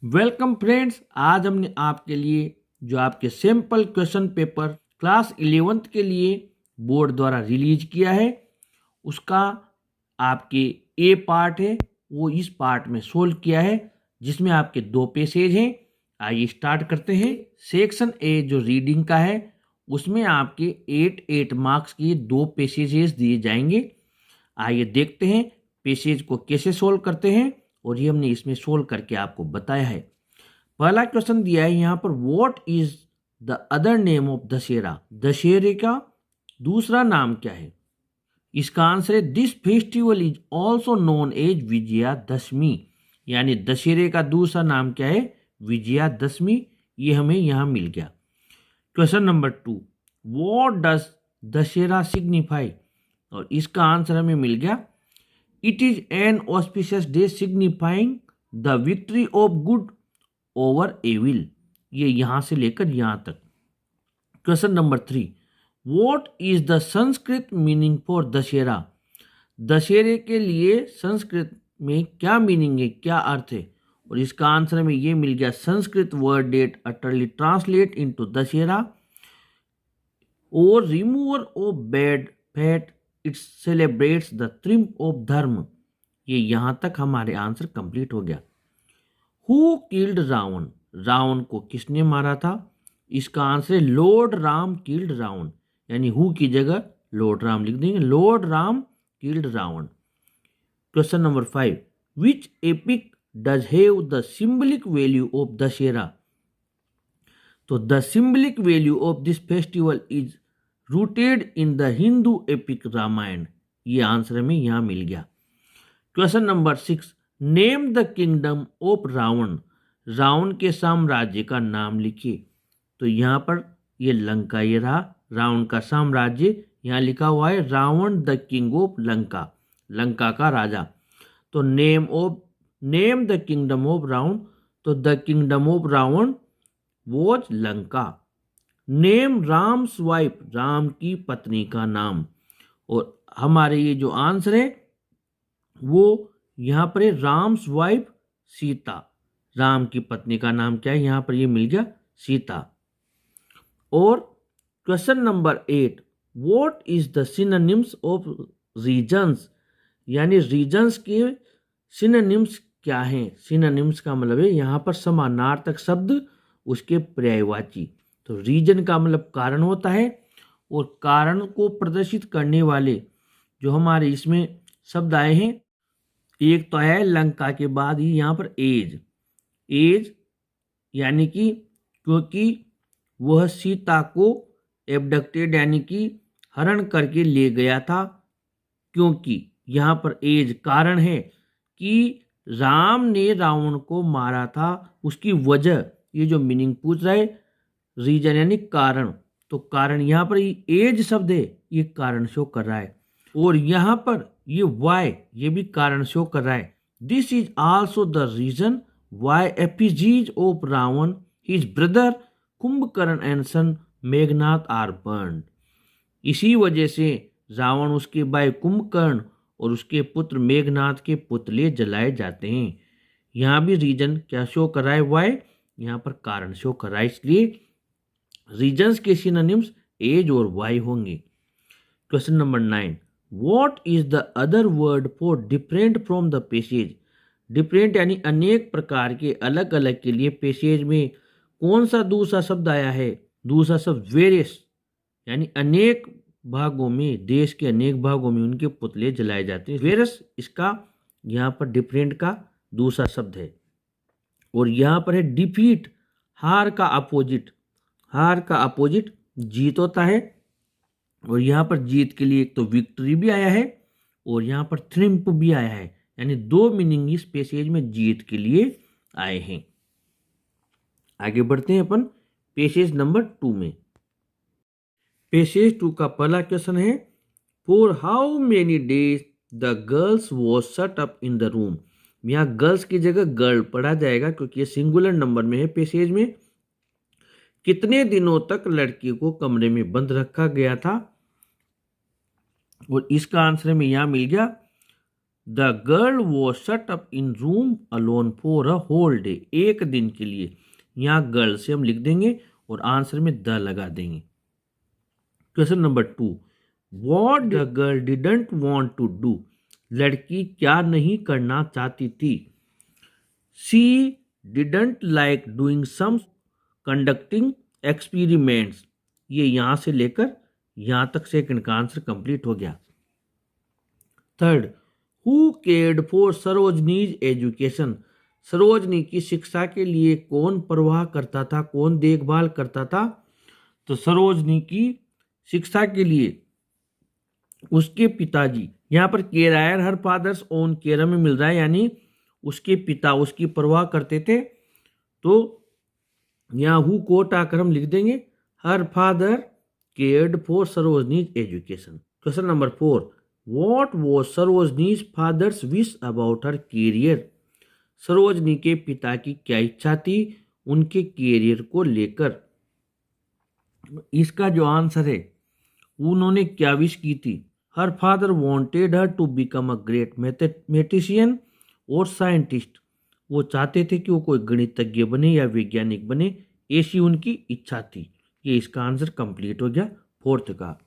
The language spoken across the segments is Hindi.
वेलकम फ्रेंड्स, आज हमने आपके लिए जो आपके sample question paper class 11th के लिए बोर्ड द्वारा रिलीज किया है उसका आपके ए पार्ट है वो इस पार्ट में सोल्व किया है, जिसमें आपके 2 पैसेज हैं। आइए स्टार्ट करते हैं। सेक्शन ए जो रीडिंग का है उसमें आपके 8 मार्क्स के 2 पैसेजेस दिए जाएंगे। आइए देखते हैं पैसेज को कैसे सोल्व करते हैं और ये हमने इसमें सोल्व करके आपको बताया है। पहला क्वेश्चन दिया है यहाँ पर, what is the other name of Dussehra. दशहरे का दूसरा नाम क्या है? इसका आंसर है this festival is also known as Vijayadashami, यानी दशहरे का दूसरा नाम क्या है? विजयादशमी। ये हमें यहाँ मिल गया। Question number 2, what does Dussehra signify, और इसका आंसर हमें मिल गया it is an auspicious day signifying the victory of good over evil. ये यहां से लेकर यहां तक। Question number 3, what is the Sanskrit meaning for Dussehra. दशहरे के लिए संस्कृत में क्या मीनिंग है, क्या अर्थ है? और इसका आंसर हमें ये मिल गया, Sanskrit word that utterly translate into Dussehra और remover of bad fate, it celebrates the triumph of dharma. ये यहां तक हमारे आंसर कंप्लीट हो गया। हु किल्ड रावण, रावण को किसने मारा था? इसका आंसर है लॉर्ड राम किल्ड रावण, यानी हु की जगह लॉर्ड राम लिख देंगे, lord Ram killed Ravana. Question number 5, which epic does have the symbolic value of Dussehra. तो the symbolic value of this festival is rooted in the Hindu epic Ramayana. ये आंसर हमें यहां मिल गया। Question number 6, name the kingdom of Ravana, Ravana के साम्राज्य का नाम लिखिए। तो यहाँ पर ये लंका, ये रहा रावण का साम्राज्य, यहाँ लिखा हुआ है Ravana the king of Lanka, Lanka का राजा। तो name the kingdom of Ravana, तो the kingdom of Ravana was Lanka. Name Ram's wife, Ram की पत्नी का नाम। और हमारे ये जो आंसर है वो यहाँ पर है राम्स वाइफ सीता, राम की पत्नी का नाम क्या है? यहाँ पर ये मिल गया सीता। और question number 8, what is the synonyms of reasons, यानी रीजन्स के सिनोनिम्स क्या हैं? सिनोनिम्स का मतलब है यहाँ पर समानार्थक शब्द, उसके पर्यायवाची। तो रीजन का मतलब कारण होता है, और कारण को प्रदर्शित करने वाले जो हमारे इसमें शब्द आए हैं, एक तो है लंका के बाद ही यहाँ पर एज, यानी कि क्योंकि वह सीता को एबडक्टेड यानी कि हरण करके ले गया था, क्योंकि यहाँ पर एज कारण है कि राम ने रावण को मारा था, उसकी वजह, ये जो मीनिंग पूछ रहा है रीजन यानी कारण, तो कारण यहाँ पर एज शब्द है, ये कारण शो कर रहा है। और यहाँ पर ये वाई, ये भी कारण शो कर रहा है। This is also the reason why effigies of Ravana, his brother Kumbhakarna and son Meghnad are burned. इसी वजह से रावण, उसके भाई कुंभकर्ण और उसके पुत्र मेघनाथ के पुतले जलाए जाते हैं। यहाँ भी रीजन क्या शो कर रहा है? वाई, यहाँ पर कारण शो कर रहा है, इसलिए रीजन्स के सिनोनिम्स एज और वाई होंगे। Question number 9, what is the other word for different from the passage. Different यानी अनेक प्रकार के, अलग अलग के लिए पैसेज में कौन सा दूसरा शब्द आया है? दूसरा शब्द वेरियस, यानी अनेक भागों में, देश के अनेक भागों में उनके पुतले जलाए जाते हैं। वेरियस इसका यहाँ पर डिफरेंट का दूसरा शब्द है। और यहाँ पर है डिफीट, हार का अपोजिट, हार का अपोजिट जीत होता है। और यहाँ पर जीत के लिए एक तो विक्ट्री भी आया है और यहाँ पर ट्रिम्प भी आया है, यानी 2 मीनिंग इस पैसेज में जीत के लिए आए हैं। आगे बढ़ते हैं अपन पैसेज नंबर 2 में। पैसेज 2 का पहला क्वेश्चन है, for how many days the girls was shut up in the room. यहाँ गर्ल्स की जगह गर्ल पढ़ा जाएगा क्योंकि ये सिंगुलर नंबर में है। पैसेज में कितने दिनों तक लड़की को कमरे में बंद रखा गया था? और इसका आंसर हमें यहाँ मिल गया, the girl was shut up in room alone for a whole day. एक दिन के लिए, यहाँ गर्ल से हम लिख देंगे और आंसर में द लगा देंगे। Question number 2, what the girl didn't want to do. लड़की क्या नहीं करना चाहती थी। She didn't like doing some conducting experiments. ये यहाँ से लेकर यहाँ तक सेकंड का आंसर कंप्लीट हो गया। Third, who cared for Sarojini's education. Sarojini की शिक्षा के लिए कौन परवाह करता था, कौन देखभाल करता था। तो सरोजनी की शिक्षा के लिए उसके पिताजी। यहाँ पर केरायर हर फादर्स ओन केयर में मिल रहा है, यानी उसके पिता उसकी परवाह करते थे। तो यहाँ हु कोट आकर हम लिख देंगे her father cared for Sarojini's education. Question number 4, what was Sarojini's father's wish about her career. Sarojini के पिता की क्या इच्छा थी उनके कैरियर को लेकर। इसका जो आंसर है, उन्होंने क्या विश की थी। Her father wanted her to become a great mathematician और साइंटिस्ट। वो चाहते थे कि वो कोई गणितज्ञ बने या वैज्ञानिक बने, ऐसी उनकी इच्छा थी। ये इसका आंसर कंप्लीट हो गया फोर्थ का।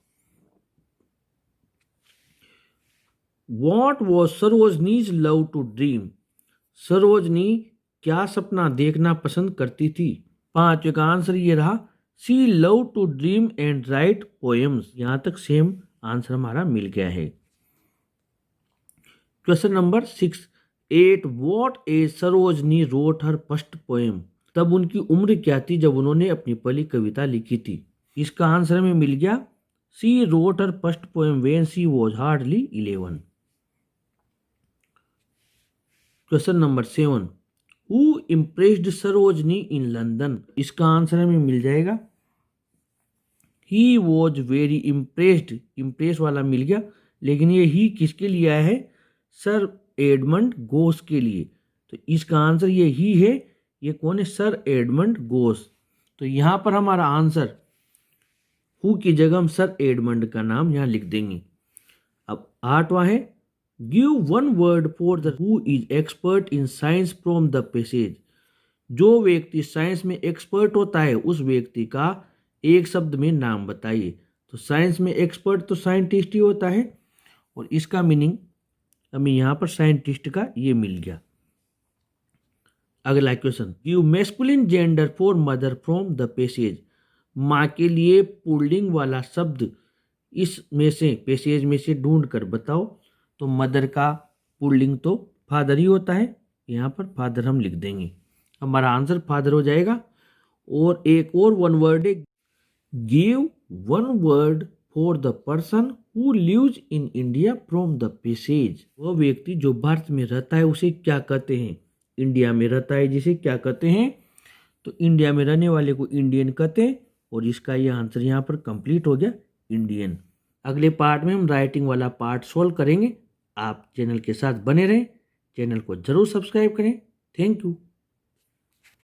What was Sarojini's love to dream. Sarojini क्या सपना देखना पसंद करती थी। पांचवे का आंसर ये रहा, she love to dream and write poems. यहां तक सेम आंसर हमारा मिल गया है। Question number 6, 8, what age Sarojini wrote her first poem. तब उनकी उम्र क्या थी जब उन्होंने अपनी पहली कविता लिखी थी। इसका आंसर हमें मिल गया, she wrote her first poem when she was hardly 11। Question number 7, who impressed Sarojini in London. इसका आंसर हमें मिल जाएगा, he was very impressed. Impress वाला मिल गया, लेकिन ये ही किसके लिए आया है, सर एडमंड गोस के लिए। तो इसका आंसर ये ही है। ये कौन है, सर एडमंड गोस। तो यहाँ पर हमारा आंसर हु की जगह हम सर एडमंड का नाम यहाँ लिख देंगे। अब 8वां है, give one word for the who is expert in science from the passage. जो व्यक्ति साइंस में एक्सपर्ट होता है उस व्यक्ति का एक शब्द में नाम बताइए। तो साइंस में एक्सपर्ट तो साइंटिस्ट ही होता है, और इसका मीनिंग हमें यहाँ पर साइंटिस्ट का ये मिल गया। अगला question, give masculine gender for mother from the passage. माँ के लिए पुल्लिंग वाला शब्द इसमें से पैसेज में से ढूंढ कर बताओ। तो मदर का पुल्लिंग तो फादर ही होता है, यहाँ पर फादर हम लिख देंगे। हमारा आंसर फादर हो जाएगा। और एक और वन वर्ड है, give one word for the person who lives in India from the passage. वह व्यक्ति जो भारत में रहता है उसे क्या कहते हैं। इंडिया में रहता है जिसे क्या कहते हैं, तो इंडिया में रहने वाले को इंडियन कहते हैं। और इसका यह आंसर यहाँ पर कंप्लीट हो गया, इंडियन। अगले पार्ट में हम राइटिंग वाला पार्ट सोल्व करेंगे। आप चैनल के साथ बने रहें, चैनल को जरूर सब्सक्राइब करें। Thank you.